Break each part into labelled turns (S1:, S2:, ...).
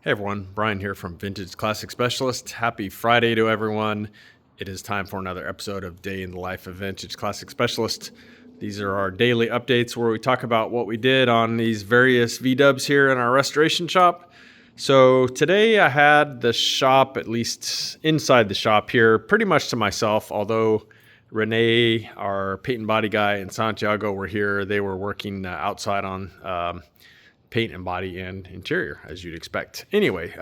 S1: Hey everyone, Brian here from Vintage Classic Specialist. Happy Friday to everyone. It is time for another episode of Day in the Life of Vintage Classic Specialist. These are our daily updates where we talk about what we did on these various V-dubs here in our restoration shop. So today I had the shop, at least inside the shop here, pretty much to myself, although Rene, our paint and body guy, and Santiago were here. They were working outside on paint and body and interior, as you'd expect. Anyway,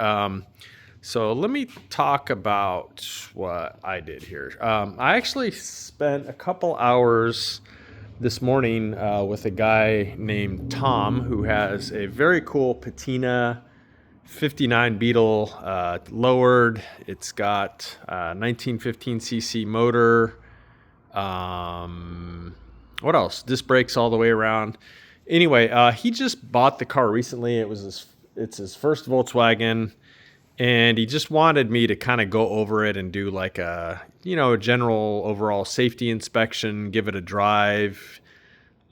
S1: so let me talk about what I did here. I actually spent a couple hours this morning with a guy named Tom, who has a very cool patina 59 Beetle lowered. It's got a 1915cc motor. What else? Disc brakes all the way around. Anyway, he just bought the car recently. It's his first Volkswagen, and he just wanted me to kind of go over it and do like a general overall safety inspection, give it a drive,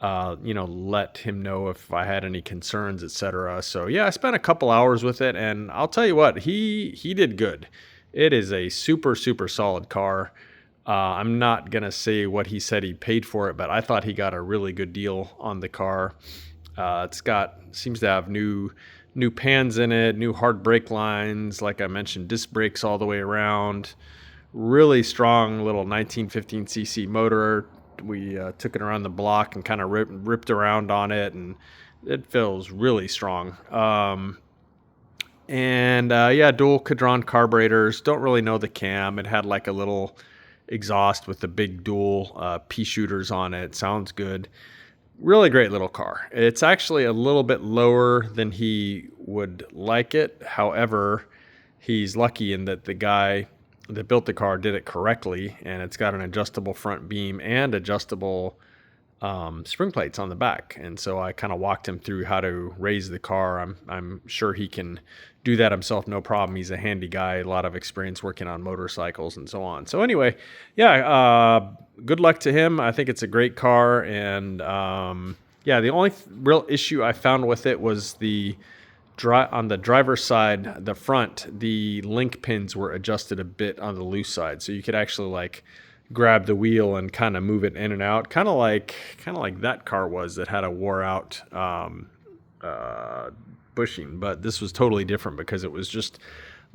S1: let him know if I had any concerns, etc. So yeah, I spent a couple hours with it, and I'll tell you what, he did good. It is a super, super solid car. I'm not going to say what he said he paid for it, but I thought he got a really good deal on the car. Seems to have new pans in it, new hard brake lines. Like I mentioned, disc brakes all the way around. Really strong little 1915cc motor. We took it around the block and kind of ripped around on it, and it feels really strong. Dual cadron carburetors. Don't really know the cam. It had like a little exhaust with the big dual pea shooters on it. Sounds good. Really great little car. It's actually a little bit lower than he would like it. However, he's lucky in that the guy that built the car did it correctly, and it's got an adjustable front beam and adjustable spring plates on the back. And so I kind of walked him through how to raise the car. I'm sure he can do that himself, no problem. He's a handy guy, a lot of experience working on motorcycles and so on. So anyway, good luck to him. I think it's a great car. And the only real issue I found with it was on the driver's side, the front, the link pins were adjusted a bit on the loose side. So you could actually like grab the wheel and kind of move it in and out, kind of like that car was that had a wore out bushing. But this was totally different because it was just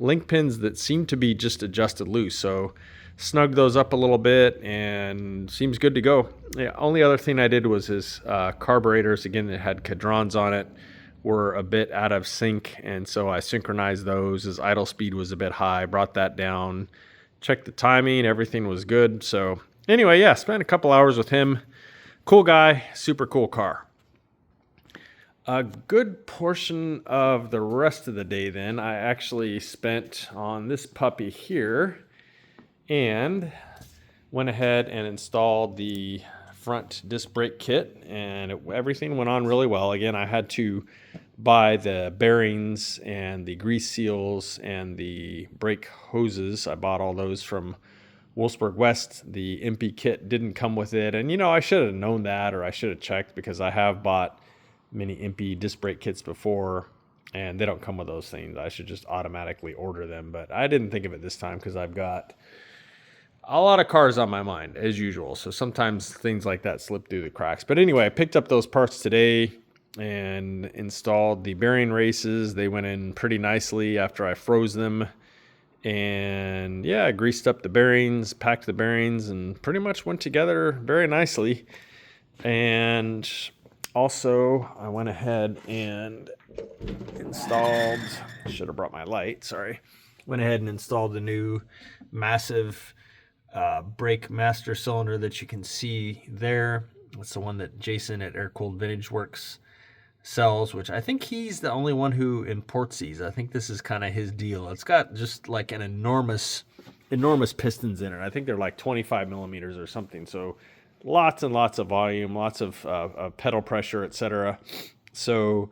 S1: link pins that seemed to be just adjusted loose. So snug those up a little bit and seems good to go. The only other thing I did was his carburetors, again, that had cadrons on it, were a bit out of sync, and so I synchronized those. His idle speed was a bit high, brought that down, checked the timing, everything was good. So anyway, spent a couple hours with him. Cool guy, super cool car. A good portion of the rest of the day then I actually spent on this puppy here, and went ahead and installed the front disc brake kit, and everything went on really well. Again, I had to buy the bearings and the grease seals and the brake hoses. I bought all those from Wolfsburg West. The MP kit didn't come with it, and I should have known that, or I should have checked, because I have bought many MP disc brake kits before, and they don't come with those things. I should just automatically order them, but I didn't think of it this time because I've got a lot of cars on my mind, as usual. So sometimes things like that slip through the cracks. But anyway, I picked up those parts today and installed the bearing races. They went in pretty nicely after I froze them. And I greased up the bearings, packed the bearings, and pretty much went together very nicely. And also, I went ahead and installed, should have brought my light, sorry. Went ahead and installed the new massive brake master cylinder that you can see there. It's the one that Jason at Air Cooled Vintage Works sells, which I think he's the only one who imports these. I think this is kind of his deal. It's got just like an enormous pistons in it. I think they're like 25 millimeters or something. So lots and lots of volume, lots of pedal pressure, etc. So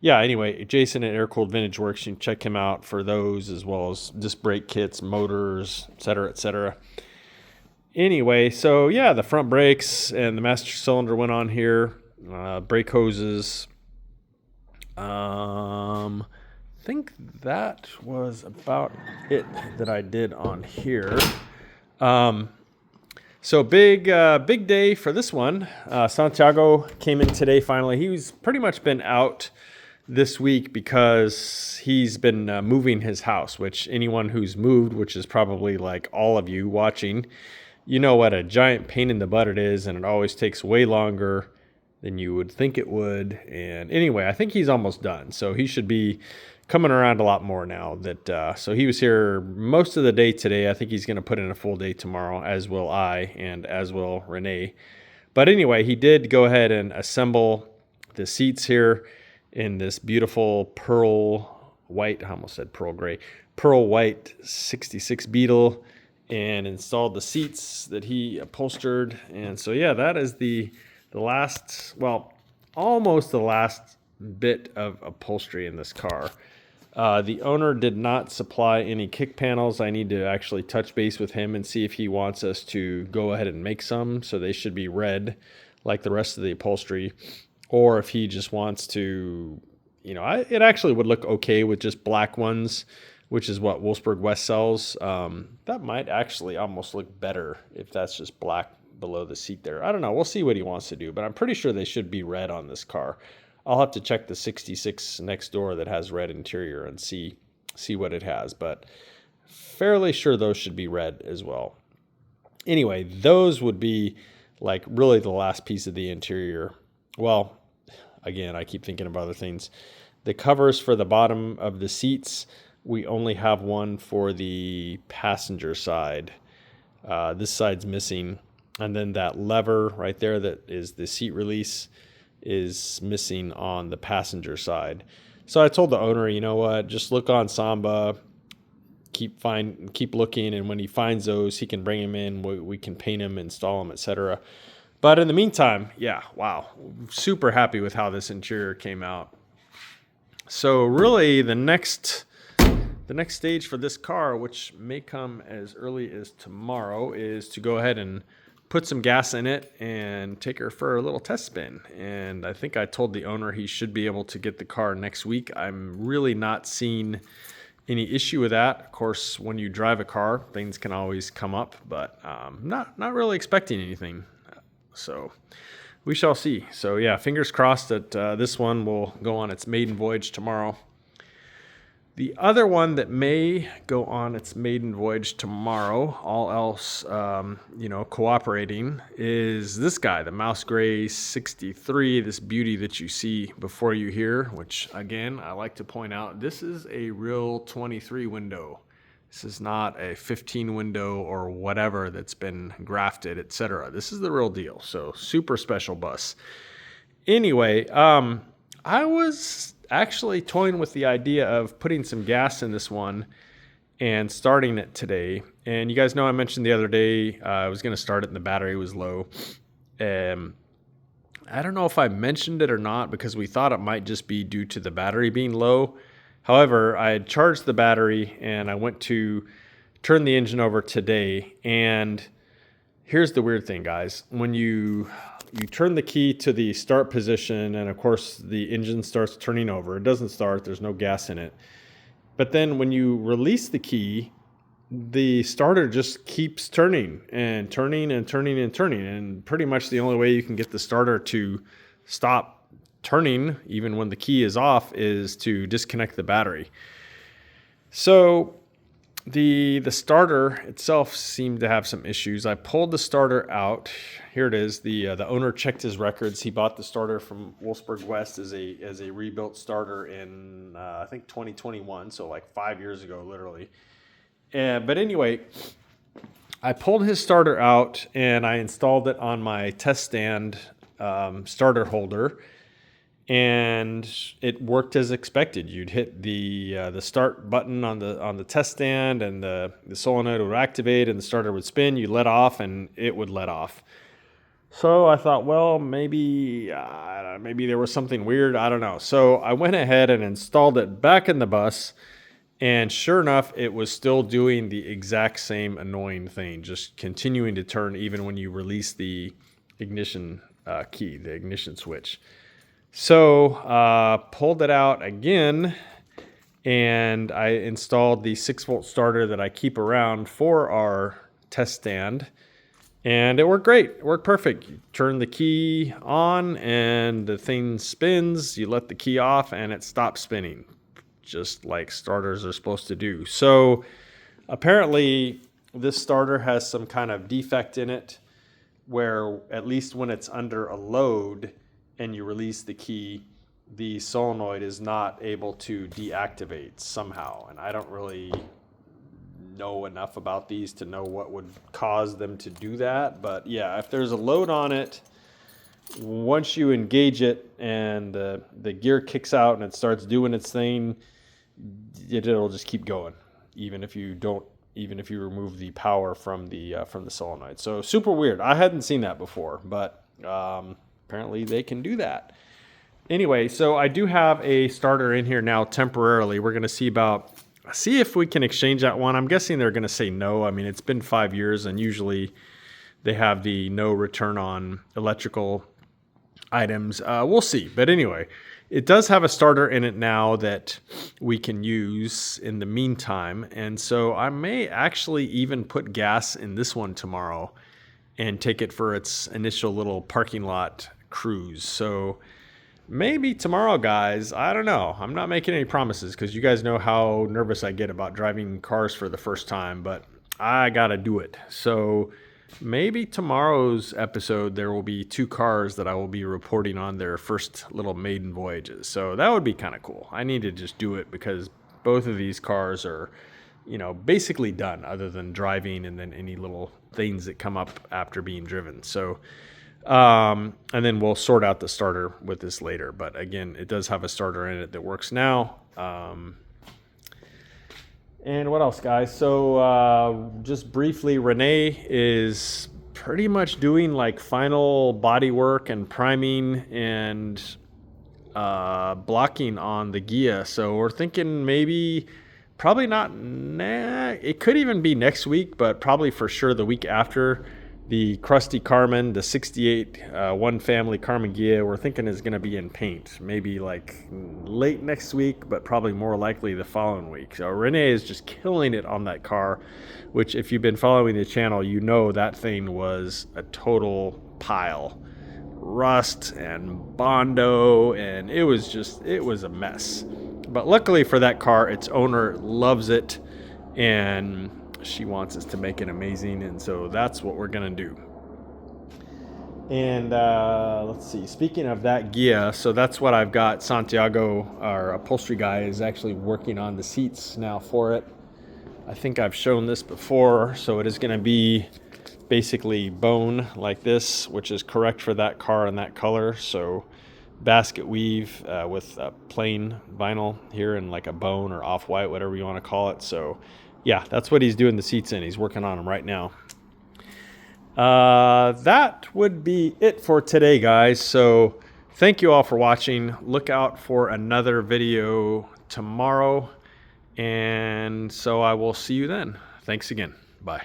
S1: anyway, Jason at Air Cooled Vintage Works, you can check him out for those, as well as disc brake kits, motors, etc., etc. Anyway, so the front brakes and the master cylinder went on here. Brake hoses. think that was about it that I did on here. So big day for this one. Santiago came in today finally. He's pretty much been out this week because he's been moving his house, which anyone who's moved, which is probably like all of you watching, you know what a giant pain in the butt it is, and it always takes way longer than you would think it would. And anyway, I think he's almost done. So he should be coming around a lot more now. So he was here most of the day today. I think he's going to put in a full day tomorrow, as will I, and as will Rene. But anyway, he did go ahead and assemble the seats here in this beautiful pearl white, I almost said pearl gray, pearl white 66 Beetle, and installed the seats that he upholstered. And so, yeah, that is the last, well, almost the last bit of upholstery in this car. The owner did not supply any kick panels. I need to actually touch base with him and see if he wants us to go ahead and make some, so they should be red like the rest of the upholstery, or if he just wants to, it actually would look okay with just black ones, which is what Wolfsburg West sells. That might actually almost look better if that's just black below the seat there. I don't know. We'll see what he wants to do, but I'm pretty sure they should be red on this car. I'll have to check the 66 next door that has red interior and see what it has, but fairly sure those should be red as well. Anyway, those would be like really the last piece of the interior. Well, again, I keep thinking of other things. The covers for the bottom of the seats, we only have one for the passenger side. This side's missing. And then that lever right there that is the seat release is missing on the passenger side. So I told the owner, you know what, just look on Samba, keep looking, and when he finds those, he can bring them in, we can paint them, install them, etc. But in the meantime, yeah, wow, super happy with how this interior came out. So really the next stage for this car, which may come as early as tomorrow, is to go ahead and put some gas in it and take her for a little test spin. And I think I told the owner he should be able to get the car next week. I'm really not seeing any issue with that. Of course, when you drive a car, things can always come up, but not really expecting anything. So we shall see. So yeah, fingers crossed that this one will go on its maiden voyage tomorrow. The other one that may go on its maiden voyage tomorrow, all else, cooperating, is this guy, the Mouse Gray 63, this beauty that you see before you here, which, again, I like to point out, this is a real 23 window. This is not a 15 window or whatever that's been grafted, etc. This is the real deal, so super special bus. Anyway, I was actually toying with the idea of putting some gas in this one and starting it today. And you guys know I mentioned the other day I was going to start it and the battery was low. I don't know if I mentioned it or not because we thought it might just be due to the battery being low. However, I had charged the battery and I went to turn the engine over today. And here's the weird thing, guys. When you turn the key to the start position, and of course the engine starts turning over. It doesn't start, there's no gas in it. But then when you release the key, the starter just keeps turning and turning and turning and turning. And pretty much the only way you can get the starter to stop turning, even when the key is off, is to disconnect the battery. So the starter itself seemed to have some issues. I pulled the starter out. Here it is. The owner checked his records. He bought the starter from Wolfsburg West as a rebuilt starter in I think 2021, so like 5 years ago, literally. But anyway, I pulled his starter out and I installed it on my test stand starter holder. And it worked as expected. You'd hit the start button on the test stand, and the solenoid would activate, and the starter would spin. You let off, and it would let off. So I thought, well, maybe there was something weird. I don't know. So I went ahead and installed it back in the bus, and sure enough, it was still doing the exact same annoying thing, just continuing to turn even when you release the ignition key, the ignition switch. So pulled it out again, and I installed the 6-volt starter that I keep around for our test stand. And it worked great. It worked perfect. You turn the key on and the thing spins. You let the key off and it stops spinning, just like starters are supposed to do. So apparently this starter has some kind of defect in it where, at least when it's under a load and you release the key, the solenoid is not able to deactivate somehow. And I don't really know enough about these to know what would cause them to do that, but yeah, if there's a load on it, once you engage it and the gear kicks out and it starts doing its thing, it'll just keep going, even if you remove the power from the solenoid. So super weird. I hadn't seen that before, but apparently they can do that. Anyway, so I do have a starter in here now temporarily. We're going to see if we can exchange that one. I'm guessing they're going to say no. I mean, it's been 5 years, and usually they have the no return on electrical items. We'll see. But anyway, it does have a starter in it now that we can use in the meantime. And so I may actually even put gas in this one tomorrow and take it for its initial little parking lot cruise. So maybe tomorrow, guys. I don't know. I'm not making any promises because you guys know how nervous I get about driving cars for the first time, but I got to do it. So maybe tomorrow's episode, there will be 2 cars that I will be reporting on their first little maiden voyages. So that would be kind of cool. I need to just do it because both of these cars are, basically done other than driving and then any little things that come up after being driven. So and then we'll sort out the starter with this later. But again, it does have a starter in it that works now. And what else, guys? So just briefly, Rene is pretty much doing like final body work and priming and blocking on the Ghia. So we're thinking probably not, it could even be next week, but probably for sure the week after. The crusty Carmen, the 68 one family Carmen Ghia, we're thinking is going to be in paint. Maybe like late next week, but probably more likely the following week. So Rene is just killing it on that car, which if you've been following the channel, you know that thing was a total pile. Rust and Bondo, and it was a mess. But luckily for that car, its owner loves it, and she wants us to make it amazing, and so that's what we're gonna do. And let's see, speaking of that Ghia, so that's what I've got. Santiago, our upholstery guy, is actually working on the seats now for it. I think I've shown this before. So it is going to be basically bone like this, which is correct for that car and that color. So basket weave with plain vinyl here and like a bone or off-white, whatever you want to call it. So yeah, that's what he's doing the seats in. He's working on them right now. That would be it for today, guys. So thank you all for watching. Look out for another video tomorrow. And so I will see you then. Thanks again. Bye.